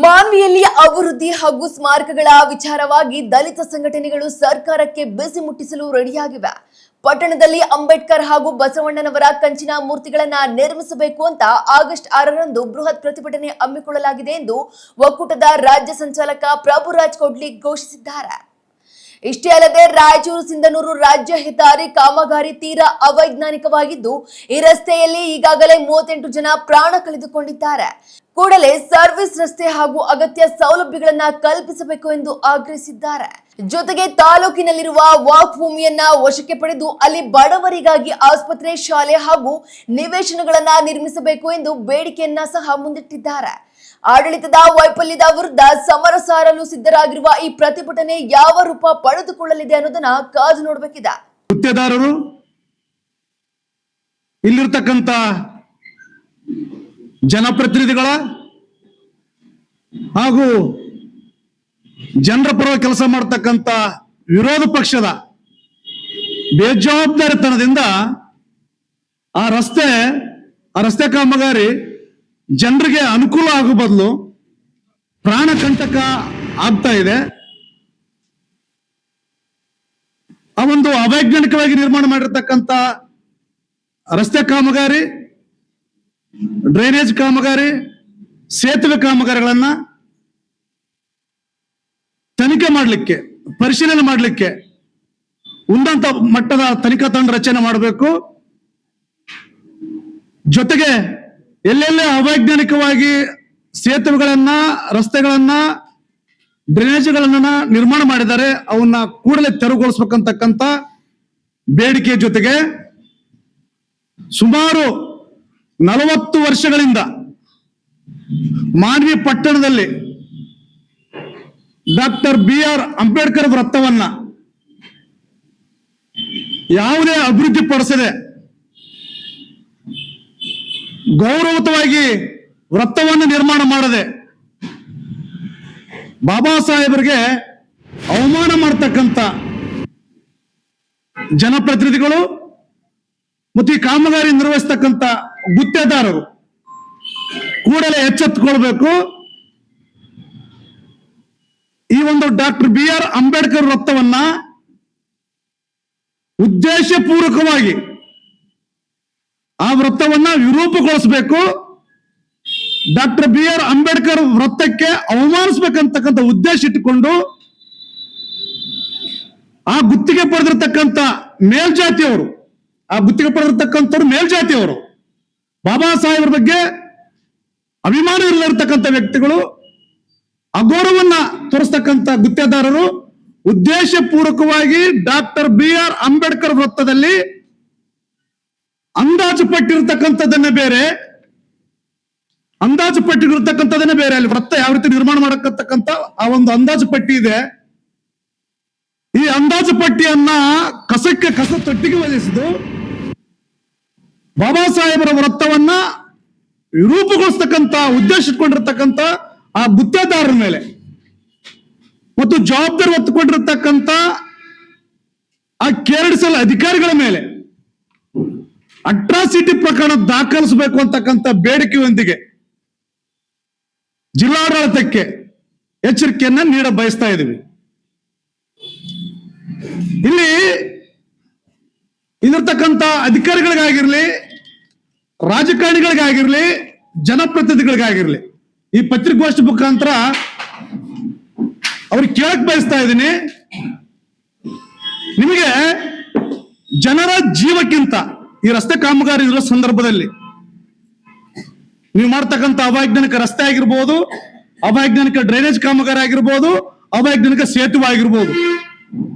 ಮಾನ್ವಿಯಲ್ಲಿ ಅಭಿವೃದ್ಧಿ ಹಾಗೂ ಸ್ಮಾರಕಗಳ ವಿಚಾರವಾಗಿ ದಲಿತ ಸಂಘಟನೆಗಳು ಸರ್ಕಾರಕ್ಕೆ ಬಿಸಿ ಮುಟ್ಟಿಸಲು ರೆಡಿಯಾಗಿವೆ. ಪಟ್ಟಣದಲ್ಲಿ ಅಂಬೇಡ್ಕರ್ ಹಾಗೂ ಬಸವಣ್ಣನವರ ಕಂಚಿನ ಮೂರ್ತಿಗಳನ್ನ ನಿರ್ಮಿಸಬೇಕು ಅಂತ ಆಗಸ್ಟ್ 6ರಂದು ಬೃಹತ್ ಪ್ರತಿಭಟನೆ ಹಮ್ಮಿಕೊಳ್ಳಲಾಗಿದೆ ಎಂದು ಒಕ್ಕೂಟದ ರಾಜ್ಯ ಸಂಚಾಲಕ ಪ್ರಭುರಾಜ್ ಕೊಡ್ಲಿ ಘೋಷಿಸಿದ್ದಾರೆ. ಇಷ್ಟೇ ಅಲ್ಲದೆ ರಾಯಚೂರು ಸಿಂಧನೂರು ರಾಜ್ಯ ಹೆದ್ದಾರಿ ಕಾಮಗಾರಿ ತೀರಾ ಅವೈಜ್ಞಾನಿಕವಾಗಿದ್ದು ಈ ರಸ್ತೆಯಲ್ಲಿ ಈಗಾಗಲೇ 38 ಜನ ಪ್ರಾಣ ಕಳೆದುಕೊಂಡಿದ್ದಾರೆ. ಕೂಡಲೇ ಸರ್ವಿಸ್ ರಸ್ತೆ ಹಾಗೂ ಅಗತ್ಯ ಸೌಲಭ್ಯಗಳನ್ನ ಕಲ್ಪಿಸಬೇಕು ಎಂದು ಆಗ್ರಹಿಸಿದ್ದಾರೆ. ಜೊತೆಗೆ ತಾಲೂಕಿನಲ್ಲಿರುವ ವಾಕ್ ಭೂಮಿಯನ್ನ ವಶಕ್ಕೆ ಪಡೆದು ಅಲ್ಲಿ ಬಡವರಿಗಾಗಿ ಆಸ್ಪತ್ರೆ, ಶಾಲೆ ಹಾಗೂ ನಿವೇಶನಗಳನ್ನ ನಿರ್ಮಿಸಬೇಕು ಎಂದು ಬೇಡಿಕೆಯನ್ನ ಸಹ ಮುಂದಿಟ್ಟಿದ್ದಾರೆ. ಆಡಳಿತದ ವೈಫಲ್ಯದ ವಿರುದ್ಧ ಸಮರ ಸಾರಲು ಸಿದ್ಧರಾಗಿರುವ ಈ ಪ್ರತಿಭಟನೆ ಯಾವ ರೂಪ ಪಡೆದುಕೊಳ್ಳಲಿದೆ ಅನ್ನೋದನ್ನ ಕಾದು ನೋಡಬೇಕಿದೆ. ಗುತ್ತೇದಾರರು ಇಲ್ಲಿರ್ತಕ್ಕಂಥ ಜನಪ್ರತಿನಿಧಿಗಳ ಹಾಗೂ ಜನರ ಪರ ಕೆಲಸ ಮಾಡತಕ್ಕಂಥ ವಿರೋಧ ಪಕ್ಷದ ಬೇಜವಾಬ್ದಾರಿತನದಿಂದ ಆ ರಸ್ತೆ ಕಾಮಗಾರಿ ಜನರಿಗೆ ಅನುಕೂಲ ಆಗೋ ಬದಲು ಪ್ರಾಣ ಕಂಟಕ ಆಗ್ತಾ ಇದೆ. ಆ ಒಂದು ಅವೈಜ್ಞಾನಿಕವಾಗಿ ನಿರ್ಮಾಣ ಮಾಡಿರ್ತಕ್ಕಂಥ ರಸ್ತೆ ಕಾಮಗಾರಿ, ಡ್ರೈನೇಜ್ ಕಾಮಗಾರಿ, ಸೇತುವೆ ಕಾಮಗಾರಿಗಳನ್ನ ತನಿಖೆ ಮಾಡಲಿಕ್ಕೆ, ಪರಿಶೀಲನೆ ಮಾಡಲಿಕ್ಕೆ ಉನ್ನತ ಮಟ್ಟದ ತನಿಖಾ ತಂಡ ರಚನೆ ಮಾಡಬೇಕು. ಜೊತೆಗೆ ಎಲ್ಲೆಲ್ಲೇ ಅವೈಜ್ಞಾನಿಕವಾಗಿ ಸೇತುವೆಗಳನ್ನ, ರಸ್ತೆಗಳನ್ನ, ಡ್ರೈನೇಜ್ಗಳನ್ನ ನಿರ್ಮಾಣ ಮಾಡಿದ್ದಾರೆ ಅವನ್ನ ಕೂಡಲೇ ತೆರವುಗೊಳಿಸಬೇಕಂತಕ್ಕಂಥ ಬೇಡಿಕೆ ಜೊತೆಗೆ ಸುಮಾರು 40 ವರ್ಷಗಳಿಂದ ಮಾನ್ವಿ ಪಟ್ಟಣದಲ್ಲಿ ಡಾಕ್ಟರ್ BR ಅಂಬೇಡ್ಕರ್ ವೃತ್ತವನ್ನ ಯಾವುದೇ ಅಭಿವೃದ್ಧಿ ಪಡಿಸದೆ ಗೌರವಯುತವಾಗಿ ವೃತ್ತವನ್ನು ನಿರ್ಮಾಣ ಮಾಡದೆ ಬಾಬಾ ಸಾಹೇಬರಿಗೆ ಅವಮಾನ ಮಾಡತಕ್ಕಂಥ ಜನಪ್ರತಿನಿಧಿಗಳು ಮತ್ತು ಈ ಕಾಮಗಾರಿ ನಿರ್ವಹಿಸತಕ್ಕಂಥ ಗುತ್ತೇದಾರರು ಕೂಡಲೇ ಎಚ್ಚೆತ್ತುಕೊಳ್ಬೇಕು. ಈ ಒಂದು ಡಾಕ್ಟರ್ BR ಅಂಬೇಡ್ಕರ್ ವೃತ್ತವನ್ನ ಉದ್ದೇಶಪೂರ್ವಕವಾಗಿ ಆ ವೃತ್ತವನ್ನ ವಿರೂಪಗೊಳಿಸಬೇಕು. ಡಾಕ್ಟರ್ BR ಅಂಬೇಡ್ಕರ್ ವೃತ್ತಕ್ಕೆ ಅವಮಾನಿಸಬೇಕಂತಕ್ಕಂಥ ಉದ್ದೇಶ ಇಟ್ಟುಕೊಂಡು ಆ ಗುತ್ತಿಗೆ ಪಡೆದಿರತಕ್ಕಂಥ ಮೇಲ್ಜಾತಿಯವರು, ಮೇಲ್ಜಾತಿಯವರು, ಬಾಬಾ ಸಾಹೇಬರ ಬಗ್ಗೆ ಅಭಿಮಾನ ಇರಲಿರ್ತಕ್ಕಂಥ ವ್ಯಕ್ತಿಗಳು, ಅಗೌರವನ್ನ ತೋರಿಸ್ತಕ್ಕಂಥ ಗುತ್ತೇದಾರರು ಉದ್ದೇಶಪೂರ್ವಕವಾಗಿ ಡಾಕ್ಟರ್ BR ಅಂಬೇಡ್ಕರ್ ವೃತ್ತದಲ್ಲಿ ಅಂದಾಜು ಪಟ್ಟಿರ್ತಕ್ಕಂಥದ್ದನ್ನೇ ಬೇರೆ, ಅಲ್ಲಿ ವೃತ್ತ ಯಾವ ರೀತಿ ನಿರ್ಮಾಣ ಮಾಡತಕ್ಕಂಥ ಆ ಒಂದು ಅಂದಾಜು ಪಟ್ಟಿ ಇದೆ. ಈ ಅಂದಾಜು ಪಟ್ಟಿಯನ್ನ ಕಸ ತೊಟ್ಟಿಗೆ ಒದಗಿಸಿದ್ದು ಬಾಬಾ ಸಾಹೇಬರ ವೃತ್ತವನ್ನ ವಿರೂಪಗೊಳಿಸ್ತಕ್ಕಂಥ ಉದ್ದೇಶ ಇಟ್ಕೊಂಡಿರ್ತಕ್ಕಂಥ ಆ ಗುತ್ತೇದಾರರ ಮೇಲೆ ಮತ್ತು ಜವಾಬ್ದಾರಿ ಹೊತ್ತುಕೊಂಡಿರ್ತಕ್ಕಂಥ ಆ KRDCL ಅಧಿಕಾರಿಗಳ ಮೇಲೆ ಅಟ್ರಾಸಿಟಿ ಪ್ರಕರಣ ದಾಖಲಿಸಬೇಕು ಅಂತಕ್ಕಂಥ ಬೇಡಿಕೆಯೊಂದಿಗೆ ಜಿಲ್ಲಾಡಳಿತಕ್ಕೆ ಎಚ್ಚರಿಕೆಯನ್ನ ನೀಡ ಬಯಸ್ತಾ ಇದ್ದೀವಿ. ಇಲ್ಲಿ ಇಲ್ಲಿರ್ತಕ್ಕಂಥ ಅಧಿಕಾರಿಗಳಿಗಾಗಿರ್ಲಿ, ರಾಜಕಾರಣಿಗಳಿಗಾಗಿರ್ಲಿ, ಜನಪ್ರತಿನಿಧಿಗಳಿಗಾಗಿರ್ಲಿ ಈ ಪತ್ರಿಕಾಗೋಷ್ಠಿ ಮುಖಾಂತರ ಅವ್ರಿಗೆ ಕೇಳಕ್ ಬಯಸ್ತಾ ಇದ್ದೀನಿ. ನಿಮಗೆ ಜನರ ಜೀವಕ್ಕಿಂತ ಈ ರಸ್ತೆ ಕಾಮಗಾರಿ ಇರೋ ಸಂದರ್ಭದಲ್ಲಿ ನೀವು ಮಾಡ್ತಕ್ಕಂಥ ಅವೈಜ್ಞಾನಿಕ ರಸ್ತೆ ಆಗಿರ್ಬೋದು, ಅವೈಜ್ಞಾನಿಕ ಡ್ರೈನೇಜ್ ಕಾಮಗಾರಿ ಆಗಿರ್ಬೋದು, ಅವೈಜ್ಞಾನಿಕ ಸೇತುವೆ ಆಗಿರ್ಬೋದು,